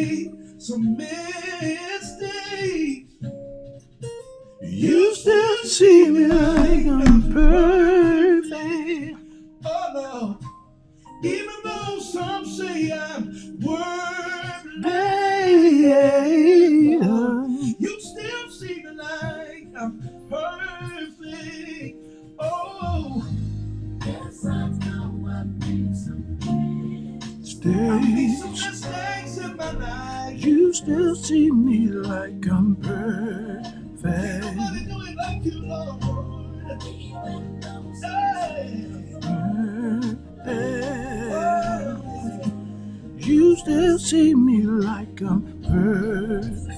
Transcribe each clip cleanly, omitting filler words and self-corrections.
made some mistakes. You still see me like I'm perfect. Oh no, even though some say I'm worthless, you still see me like I'm perfect. Oh, yes, I know I made some mistakes in my life. You still see me like I'm perfect. Nobody do it like you, Lord. Hey. You still see me like I'm perfect.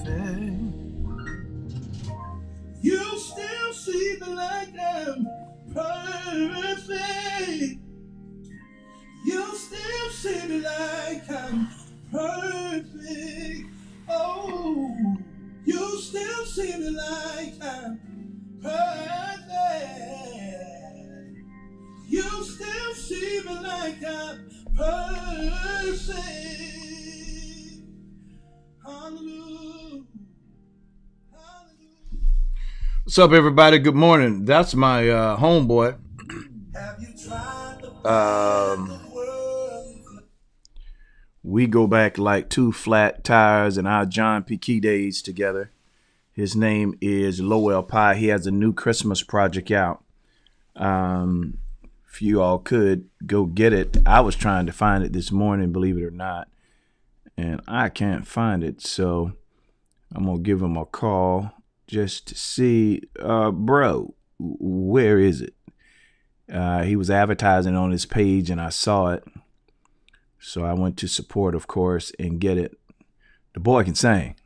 You still see me like I'm perfect. You still see me like I'm perfect. Oh, you still see me like I'm perfect. You still see me like I'm perfect. Hallelujah. Hallelujah. What's up, everybody? Good morning. That's my homeboy. Have you tried the we go back like two flat tires in our John P. Key days together. His name is Lowell Pie. He has a new Christmas project out. If you all could go get it. I was trying to find it this morning, believe it or not, and I can't find it. So I'm going to give him a call just to see, bro, where is it? He was advertising on his page and I saw it. So I went to support, of course, and get it. The boy can sing.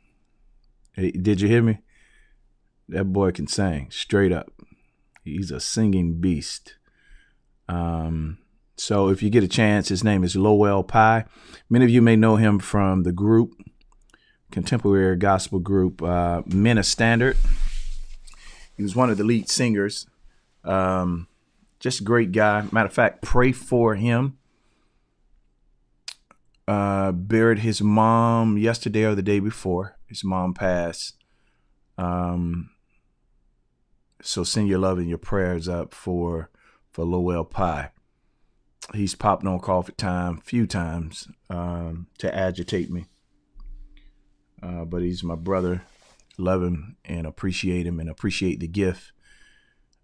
Hey, did you hear me? That boy can sing straight up. He's a singing beast. So if you get a chance, his name is Lowell Pie. Many of you may know him from the group, contemporary gospel group, Men of Standard. He was one of the lead singers. Just a great guy. Matter of fact, pray for him. Buried his mom yesterday or the day before. His mom passed. So send your love and your prayers up for Lowell Pie. He's popped on Coffee Time a few times to agitate me. But he's my brother. Love him and appreciate him and appreciate the gift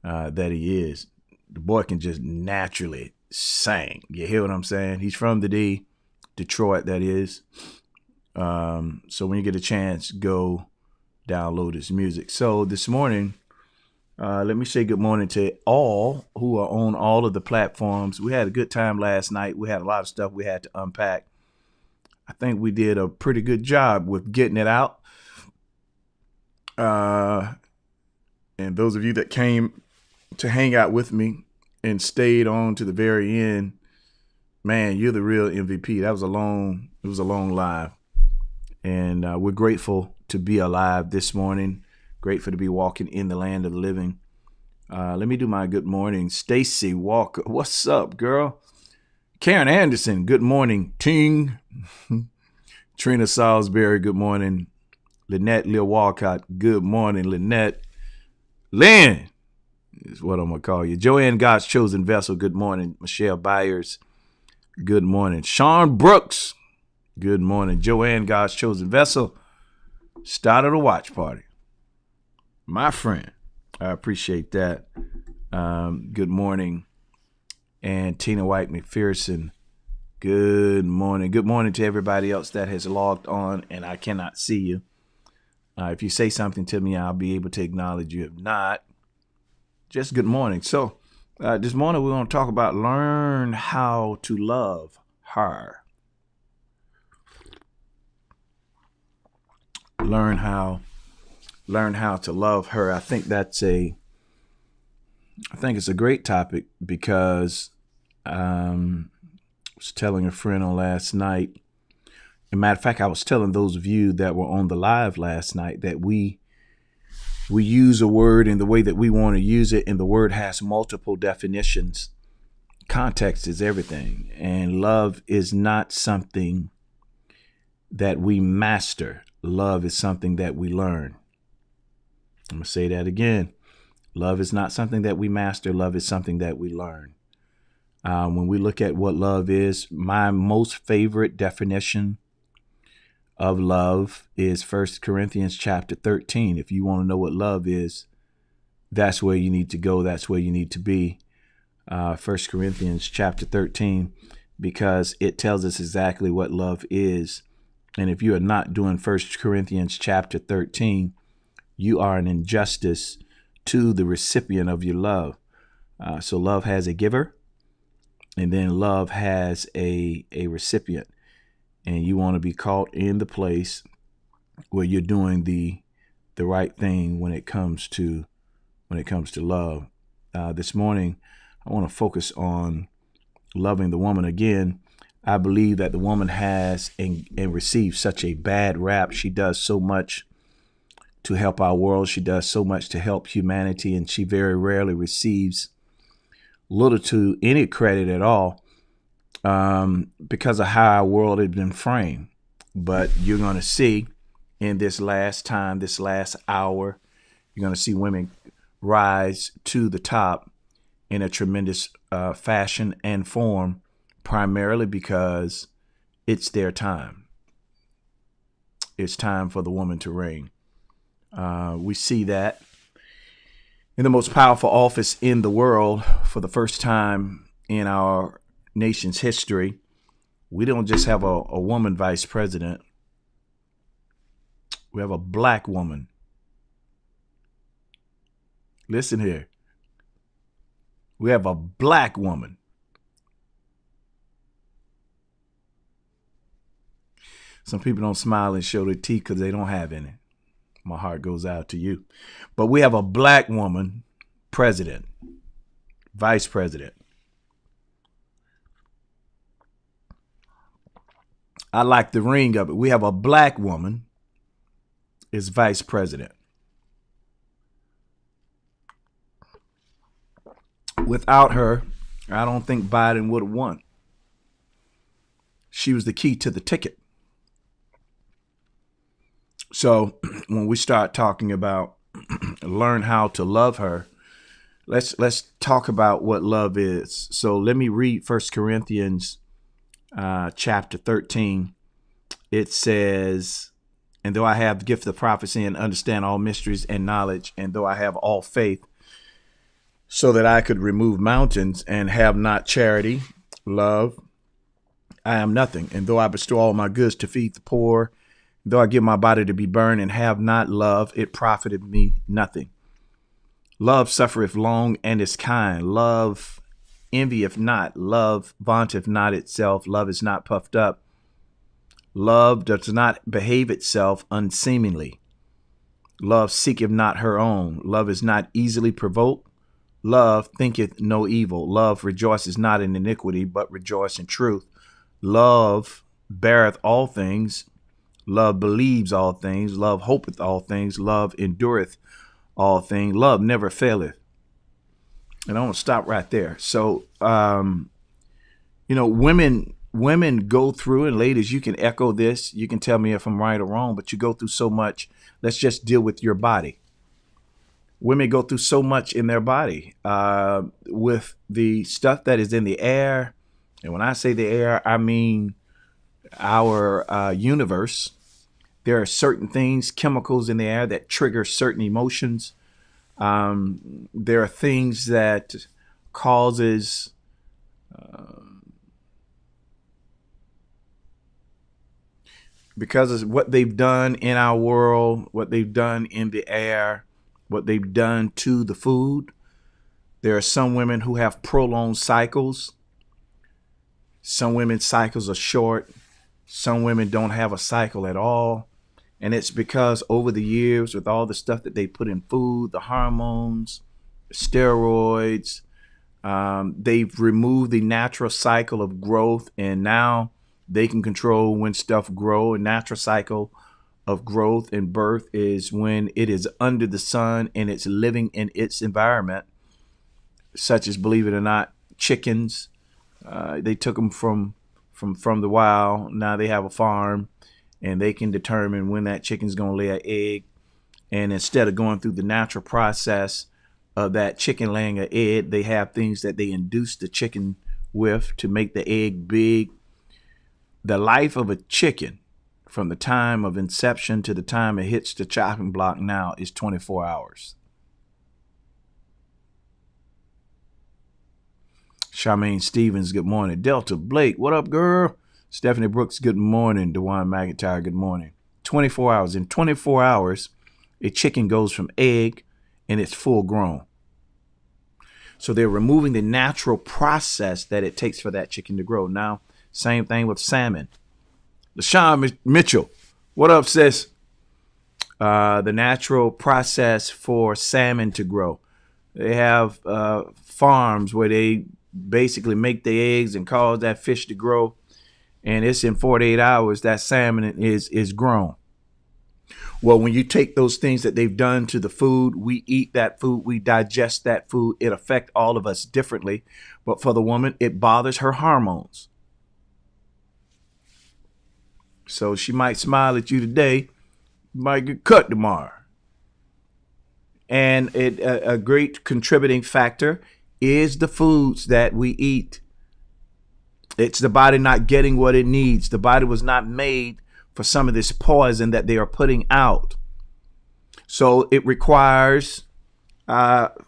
that he is. The boy can just naturally sing. You hear what I'm saying? He's from the D, Detroit, that is. So when you get a chance, go download his music. So this morning, let me say good morning to all who are on all of the platforms. We had a good time last night. We had a lot of stuff we had to unpack. I think we did a pretty good job with getting it out. And those of you that came to hang out with me and stayed on to the very end, man, you're the real MVP. It was a long live. And we're grateful to be alive this morning. Grateful to be walking in the land of the living. Let me do my good morning. Stacy Walker, what's up, girl? Karen Anderson, good morning. Ting. Trina Salisbury, good morning. Lynette Lil Walcott, good morning. Lynette. Lynn is what I'm going to call you. Joanne, God's chosen vessel, good morning. Michelle Byers, good morning. Sean Brooks, good morning. Joanne, God's chosen vessel, started a watch party. My friend, I appreciate that. Good morning. And Tina White McPherson, good morning. Good morning to everybody else that has logged on and I cannot see you. If you say something to me, I'll be able to acknowledge you. If not, just good morning. So this morning we're going to talk about learn how to love her. Learn how to love her. I think it's a great topic because I was telling a friend on last night. As a matter of fact, I was telling those of you that were on the live last night that we use a word in the way that we want to use it, and the word has multiple definitions. Context is everything, and love is not something that we master. Love is something that we learn. I'm going to say that again. Love is not something that we master. Love is something that we learn. When we look at what love is, my most favorite definition of love is 1 Corinthians chapter 13. If you want to know what love is, that's where you need to go. That's where you need to be. 1 Corinthians chapter 13, because it tells us exactly what love is. And if you are not doing 1 Corinthians chapter 13, you are an injustice to the recipient of your love. So love has a giver, and then love has a recipient. And you want to be caught in the place where you're doing the right thing when it comes to love. This morning, I want to focus on loving the woman. Again, I believe that the woman has and receives such a bad rap. She does so much to help our world. She does so much to help humanity, and she very rarely receives little to any credit at all, because of how our world has been framed. But you're going to see in this last hour, you're going to see women rise to the top in a tremendous fashion and form, primarily because it's their time. It's time for the woman to reign. We see that in the most powerful office in the world for the first time in our nation's history. We don't just have a woman vice president. We have a black woman. Listen here. We have a black woman. Some people don't smile and show their teeth because they don't have any. My heart goes out to you. But we have a black woman president, vice president. I like the ring of it. We have a black woman as vice president. Without her, I don't think Biden would have won. She was the key to the ticket. So when we start talking about learn how to love her, let's talk about what love is. So let me read 1 Corinthians chapter 13. It says, and though I have the gift of prophecy and understand all mysteries and knowledge, and though I have all faith, so that I could remove mountains, and have not charity, love, I am nothing. And though I bestow all my goods to feed the poor, though I give my body to be burned, and have not love, it profiteth me nothing. Love suffereth long and is kind. Love envieth not. Love vaunteth not itself. Love is not puffed up. Love does not behave itself unseemingly. Love seeketh not her own. Love is not easily provoked. Love thinketh no evil. Love rejoices not in iniquity, but rejoices in truth. Love beareth all things. Love believes all things. Love hopeth all things. Love endureth all things. Love never faileth. And I want to stop right there. So, women go through, and ladies, you can echo this. You can tell me if I'm right or wrong, but you go through so much. Let's just deal with your body. Women go through so much in their body with the stuff that is in the air. And when I say the air, I mean our universe. There are certain things, chemicals in the air that trigger certain emotions. There are things that causes because of what they've done in our world, what they've done in the air, what they've done to the food. There are some women who have prolonged cycles. Some women's cycles are short. Some women don't have a cycle at all. And it's because over the years, with all the stuff that they put in food, the hormones, steroids, they've removed the natural cycle of growth, and now they can control when stuff grow. A natural cycle of growth and birth is when it is under the sun and it's living in its environment, such as, believe it or not, chickens. They took them from the wild. Now they have a farm, and they can determine when that chicken's going to lay an egg. And instead of going through the natural process of that chicken laying an egg, they have things that they induce the chicken with to make the egg big. The life of a chicken from the time of inception to the time it hits the chopping block now is 24 hours. Charmaine Stevens, good morning. Delta Blake, what up, girl? Stephanie Brooks, good morning. DeJuan McIntyre, good morning. 24 hours. In 24 hours, a chicken goes from egg and it's full grown. So they're removing the natural process that it takes for that chicken to grow. Now, same thing with salmon. LaShawn Mitchell, what up, sis? The natural process for salmon to grow. They have farms where they basically make the eggs and cause that fish to grow. And it's in 48 hours that salmon is grown. Well, when you take those things that they've done to the food, we eat that food, we digest that food. It affects all of us differently. But for the woman, it bothers her hormones. So she might smile at you today, might get cut tomorrow. And a great contributing factor is the foods that we eat. It's the body not getting what it needs. The body was not made for some of this poison that they are putting out. So it requires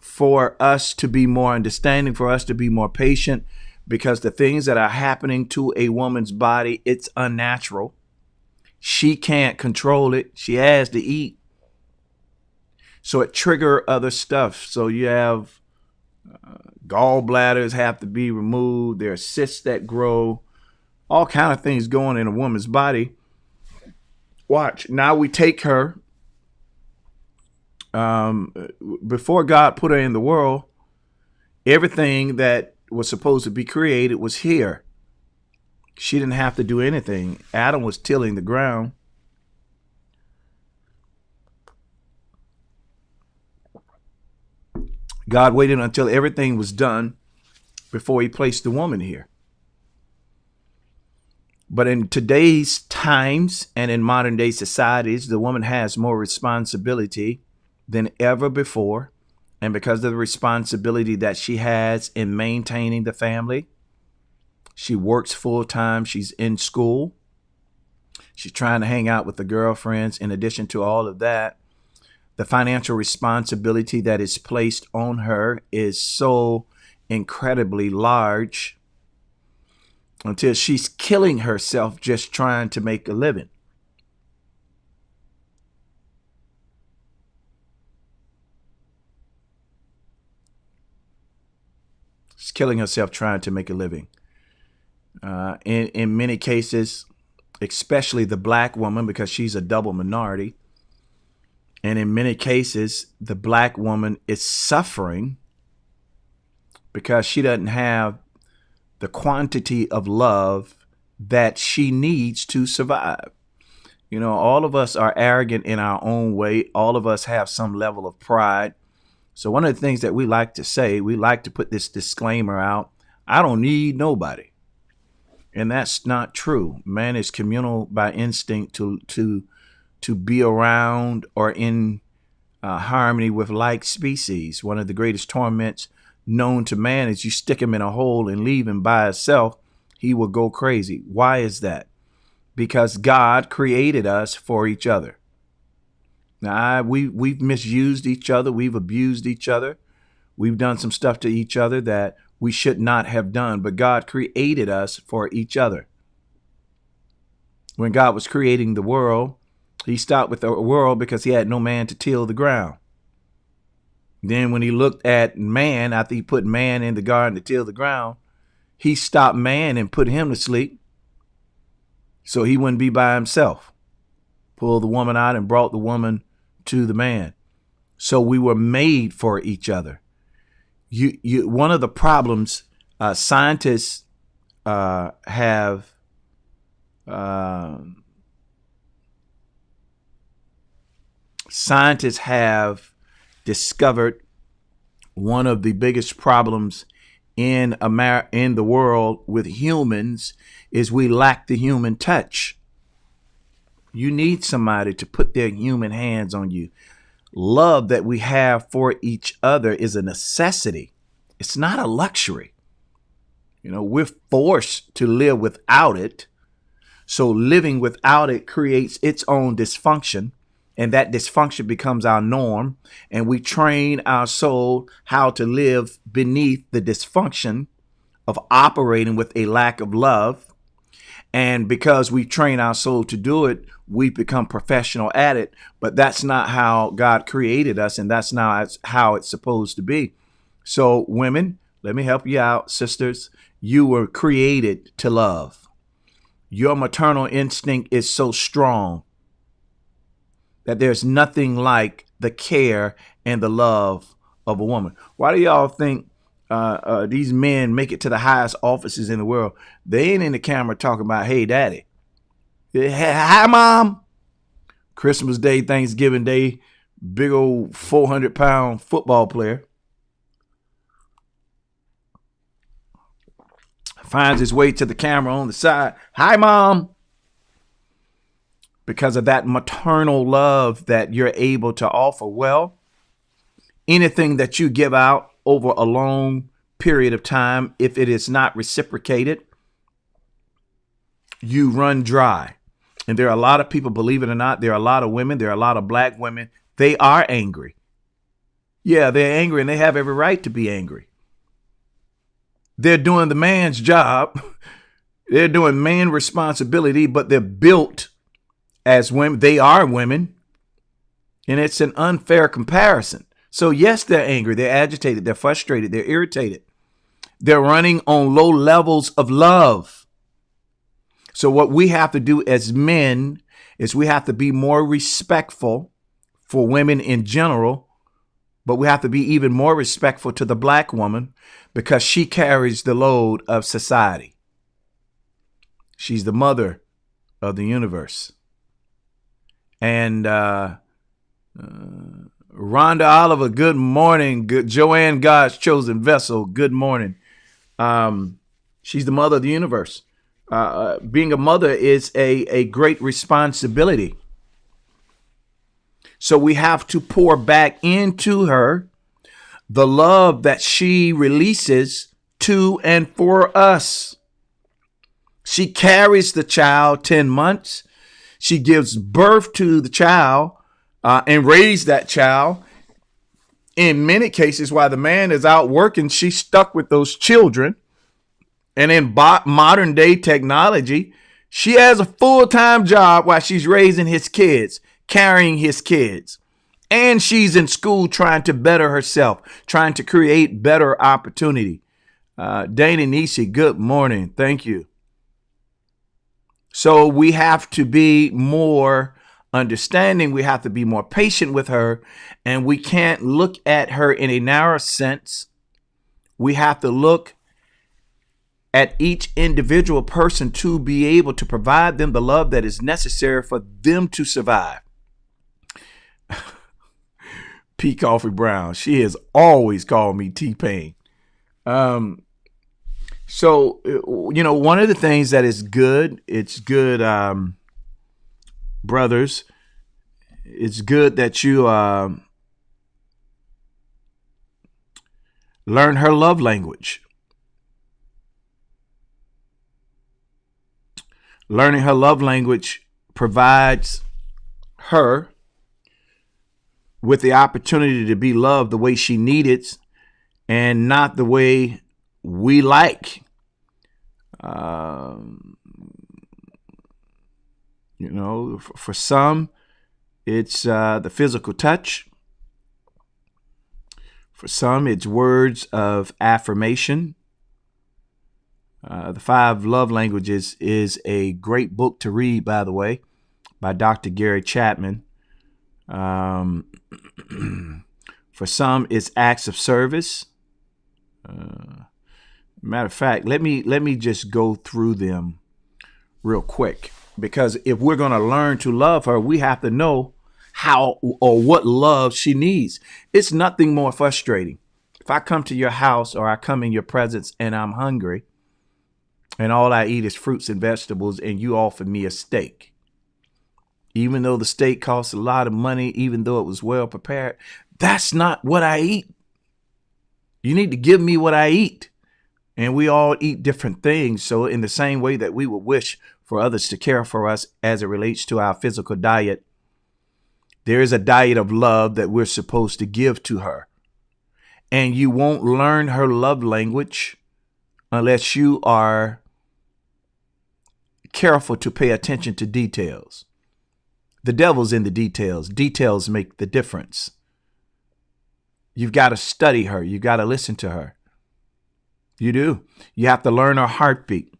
for us to be more understanding, for us to be more patient, because the things that are happening to a woman's body, it's unnatural. She can't control it. She has to eat. So it triggers other stuff. So you have gallbladders have to be removed. There are cysts that grow. All kind of things going in a woman's body. Watch. Now we take her. Before God put her in the world, everything that was supposed to be created was here. She didn't have to do anything. Adam was tilling the ground. God waited until everything was done before he placed the woman here. But in today's times and in modern day societies, the woman has more responsibility than ever before. And because of the responsibility that she has in maintaining the family, she works full time. She's in school. She's trying to hang out with the girlfriends. In addition to all of that, the financial responsibility that is placed on her is so incredibly large until she's killing herself just trying to make a living. She's killing herself trying to make a living. In many cases, especially the black woman, because she's a double minority. And in many cases, the black woman is suffering because she doesn't have the quantity of love that she needs to survive. You know, all of us are arrogant in our own way. All of us have some level of pride. So one of the things that we like to say, we like to put this disclaimer out: I don't need nobody. And that's not true. Man is communal by instinct to be around or in harmony with like species. One of the greatest torments known to man is you stick him in a hole and leave him by himself, he will go crazy. Why is that? Because God created us for each other. Now, we've misused each other. We've abused each other. We've done some stuff to each other that we should not have done, but God created us for each other. When God was creating the world, he stopped with the world because he had no man to till the ground. Then when he looked at man, after he put man in the garden to till the ground, he stopped man and put him to sleep so he wouldn't be by himself. Pulled the woman out and brought the woman to the man. So we were made for each other. One of the problems scientists have discovered one of the biggest problems in the world with humans is we lack the human touch. You need somebody to put their human hands on you. Love that we have for each other is a necessity. It's not a luxury. We're forced to live without it. So living without it creates its own dysfunction, and that dysfunction becomes our norm. And we train our soul how to live beneath the dysfunction of operating with a lack of love. And because we train our soul to do it, we become professional at it. But that's not how God created us, and that's not how it's supposed to be. So women, let me help you out, sisters. You were created to love. Your maternal instinct is so strong that there's nothing like the care and the love of a woman. Why do y'all think these men make it to the highest offices in the world? They ain't in the camera talking about, hey, daddy. Hi, mom. Christmas Day, Thanksgiving Day, big old 400-pound football player finds his way to the camera on the side. Hi, mom. Because of that maternal love that you're able to offer. Well, anything that you give out over a long period of time, if it is not reciprocated, you run dry. And there are a lot of people, believe it or not, there are a lot of women, there are a lot of black women. They are angry. Yeah, they're angry, and they have every right to be angry. They're doing the man's job. They're doing man responsibility, but they're built as women. They are women. And it's an unfair comparison. So yes, they're angry. They're agitated. They're frustrated. They're irritated. They're running on low levels of love. So what we have to do as men is we have to be more respectful for women in general, but we have to be even more respectful to the black woman because she carries the load of society. She's the mother of the universe. And Rhonda Oliver, good morning. Joanne, God's chosen vessel, good morning. She's the mother of the universe. Being a mother is a great responsibility. So we have to pour back into her the love that she releases to and for us. She carries the child 10 months. She gives birth to the child and raises that child. In many cases, while the man is out working, she's stuck with those children. And in modern day technology, she has a full-time job while she's raising his kids, carrying his kids. And she's in school trying to better herself, trying to create better opportunity. Dana Nisi, good morning. Thank you. So we have to be more understanding. We have to be more patient with her. And we can't look at her in a narrow sense. We have to look at each individual person to be able to provide them the love that is necessary for them to survive. P. Coffee Brown, she has always called me T-Pain. So, one of the things that is good, it's good, brothers, it's good that you learn her love language. Learning her love language provides her with the opportunity to be loved the way she needs and not the way we like. For some, it's the physical touch. For some, it's words of affirmation. The 5 Love Languages is a great book to read, by the way, by Dr. Gary Chapman. For some, it's acts of service. Matter of fact, let me just go through them real quick, because if we're going to learn to love her, we have to know how or what love she needs. It's nothing more frustrating. If I come to your house or I come in your presence and I'm hungry and all I eat is fruits and vegetables and you offer me a steak, even though the steak costs a lot of money, even though it was well prepared. That's not what I eat. You need to give me what I eat. And we all eat different things. So in the same way that we would wish for others to care for us as it relates to our physical diet, there is a diet of love that we're supposed to give to her. And you won't learn her love language unless you are careful to pay attention to details. The devil's in the details. Details make the difference. You've got to study her. You got to listen to her. You do. You have to learn her heartbeat.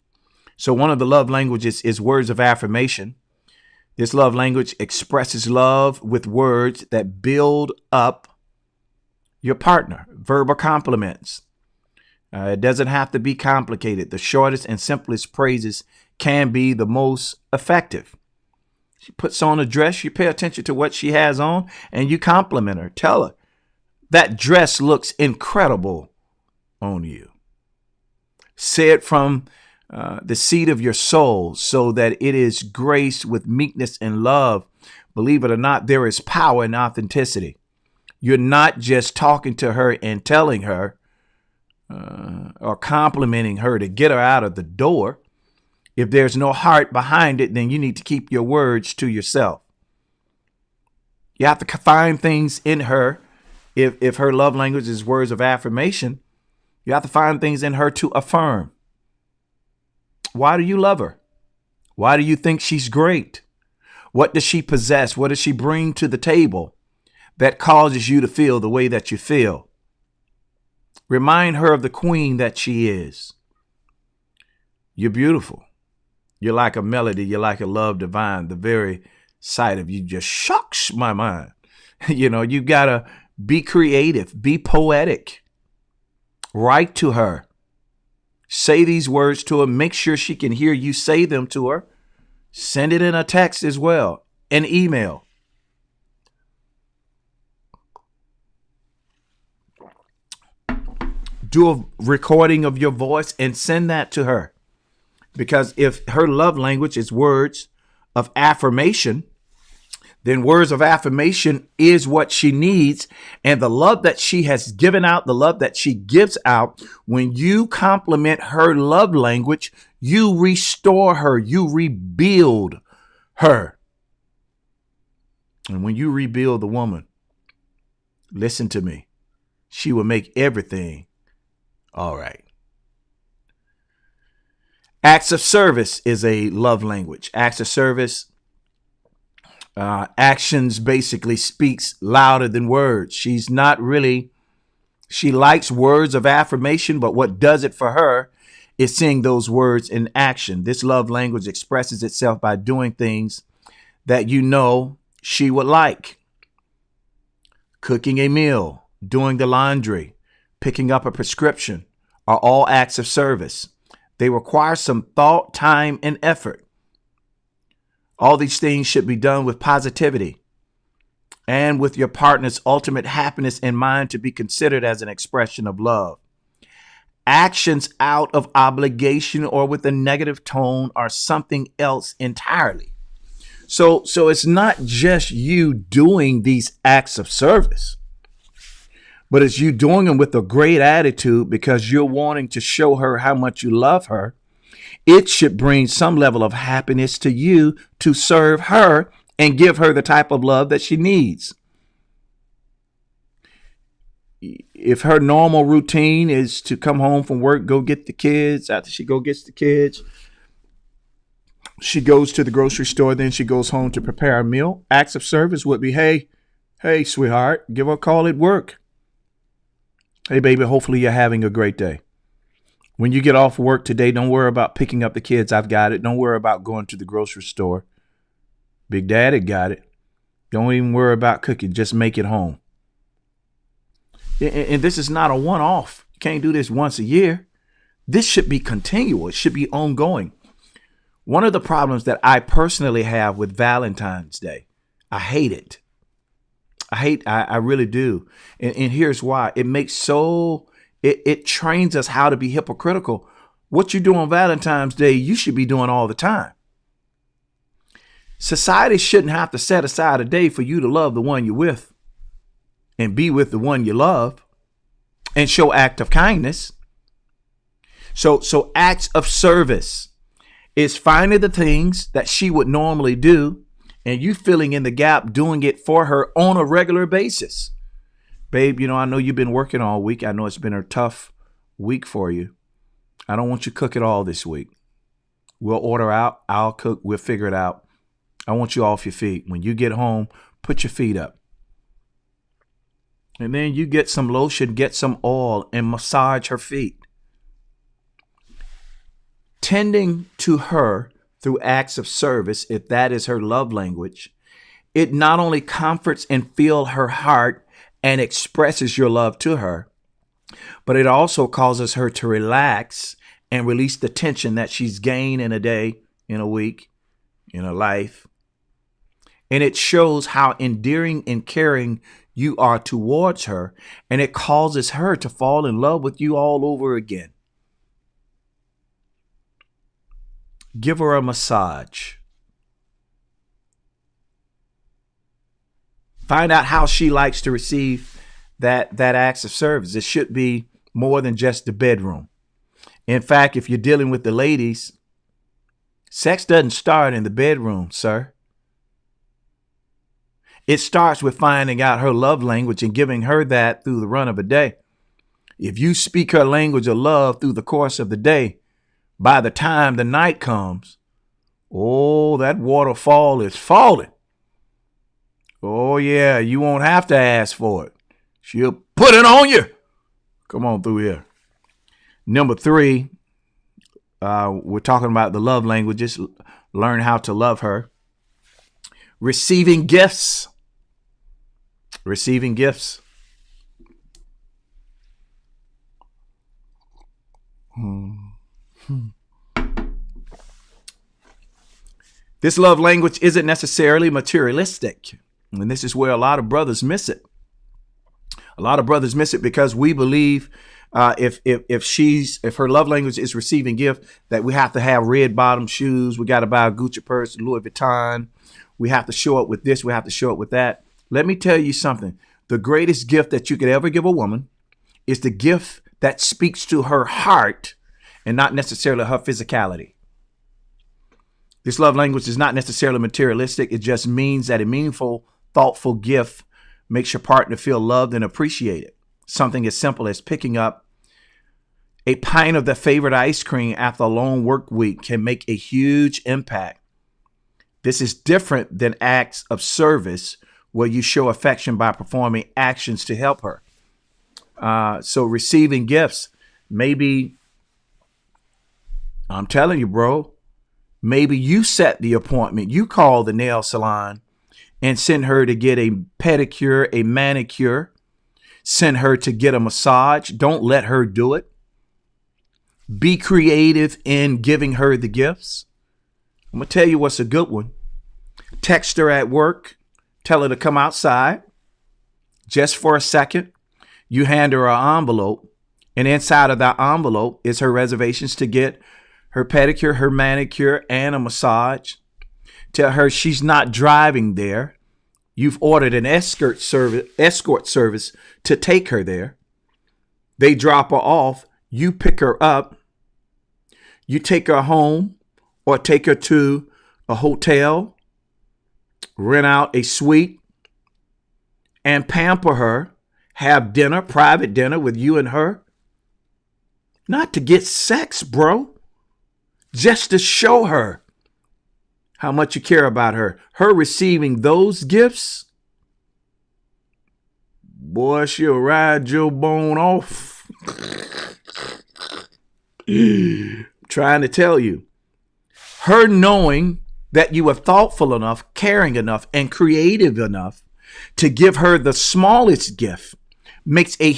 So one of the love languages is words of affirmation. This love language expresses love with words that build up your partner. Verbal compliments. It doesn't have to be complicated. The shortest and simplest phrases can be the most effective. She puts on a dress, you pay attention to what she has on, and you compliment her. Tell her, that dress looks incredible on you. Say it from the seat of your soul so that it is graced with meekness and love. Believe it or not, there is power in authenticity. You're not just talking to her and telling her or complimenting her to get her out of the door. If there's no heart behind it, then you need to keep your words to yourself. You have to find things in her. If her love language is words of affirmation, you have to find things in her to affirm. Why do you love her? Why do you think she's great? What does she possess? What does she bring to the table that causes you to feel the way that you feel? Remind her of the queen that she is. You're beautiful. You're like a melody. You're like a love divine. The very sight of you just shocks my mind. You got to be creative, be poetic. Write to her. Say these words to her. Make sure she can hear you say them to her. Send it in a text as well, an email. Do a recording of your voice and send that to her. Because if her love language is words of affirmation, then words of affirmation is what she needs. And the love that she has given out, the love that she gives out, when you compliment her love language, you restore her, you rebuild her. And when you rebuild the woman, listen to me, she will make everything all right. Acts of service is a love language. Acts of service, actions basically speaks louder than words. She likes words of affirmation, but what does it for her is seeing those words in action. This love language expresses itself by doing things that she would like. Cooking a meal, doing the laundry, picking up a prescription are all acts of service. They require some thought, time, and effort. All these things should be done with positivity and with your partner's ultimate happiness in mind to be considered as an expression of love. Actions out of obligation or with a negative tone are something else entirely. So it's not just you doing these acts of service, but it's you doing them with a great attitude because you're wanting to show her how much you love her. It should bring some level of happiness to you to serve her and give her the type of love that she needs. If her normal routine is to come home from work, go get the kids, after she gets the kids, she goes to the grocery store, then she goes home to prepare a meal. Acts of service would be, hey, sweetheart, give her a call at work. Hey, baby, hopefully you're having a great day. When you get off work today, don't worry about picking up the kids. I've got it. Don't worry about going to the grocery store. Big Daddy got it. Don't even worry about cooking. Just make it home. And this is not a one-off. You can't do this once a year. This should be continual. It should be ongoing. One of the problems that I personally have with Valentine's Day, I hate it. I really do. And here's why. It trains us how to be hypocritical. What you do on Valentine's Day, you should be doing all the time. Society shouldn't have to set aside a day for you to love the one you're with and be with the one you love and show act of kindness. So acts of service is finding the things that she would normally do and you filling in the gap, doing it for her on a regular basis. Babe, I know you've been working all week. I know it's been a tough week for you. I don't want you to cook it all this week. We'll order out. I'll cook. We'll figure it out. I want you off your feet. When you get home, put your feet up. And then you get some lotion, get some oil, and massage her feet. Tending to her through acts of service, if that is her love language, it not only comforts and fills her heart and expresses your love to her, but it also causes her to relax and release the tension that she's gained in a day, in a week, in her life. And it shows how endearing and caring you are towards her, and it causes her to fall in love with you all over again. Give her a massage. Find out how she likes to receive that acts of service. It should be more than just the bedroom. In fact, if you're dealing with the ladies, sex doesn't start in the bedroom, sir. It starts with finding out her love language and giving her that through the run of a day. If you speak her language of love through the course of the day, by the time the night comes, oh, that waterfall is falling. Oh, yeah, you won't have to ask for it. She'll put it on you. Come on through here. Number 3, we're talking about the love languages. Learn how to love her. Receiving gifts. Receiving gifts. This love language isn't necessarily materialistic. And this is where a lot of brothers miss it. A lot of brothers miss it because we believe if her love language is receiving gift, that we have to have red bottom shoes. We got to buy a Gucci purse, Louis Vuitton. We have to show up with this. We have to show up with that. Let me tell you something. The greatest gift that you could ever give a woman is the gift that speaks to her heart and not necessarily her physicality. This love language is not necessarily materialistic. It just means that a meaningful, thoughtful gift makes your partner feel loved and appreciated. Something as simple as picking up a pint of their favorite ice cream after a long work week can make a huge impact. This is different than acts of service where you show affection by performing actions to help her. So receiving gifts, maybe, I'm telling you, bro, maybe you set the appointment. You call the nail salon and send her to get a pedicure, a manicure. Send her to get a massage. Don't let her do it. Be creative in giving her the gifts. I'm going to tell you what's a good one. Text her at work. Tell her to come outside just for a second. You hand her an envelope, and inside of that envelope is her reservations to get her pedicure, her manicure, and a massage. Tell her she's not driving there. You've ordered an escort service to take her there. They drop her off. You pick her up. You take her home or take her to a hotel, rent out a suite, and pamper her. Have dinner, private dinner with you and her. Not to get sex, bro. Just to show her how much you care about her. Her receiving those gifts, boy, she'll ride your bone off. Trying to tell you. Her knowing that you are thoughtful enough, caring enough, and creative enough to give her the smallest gift makes a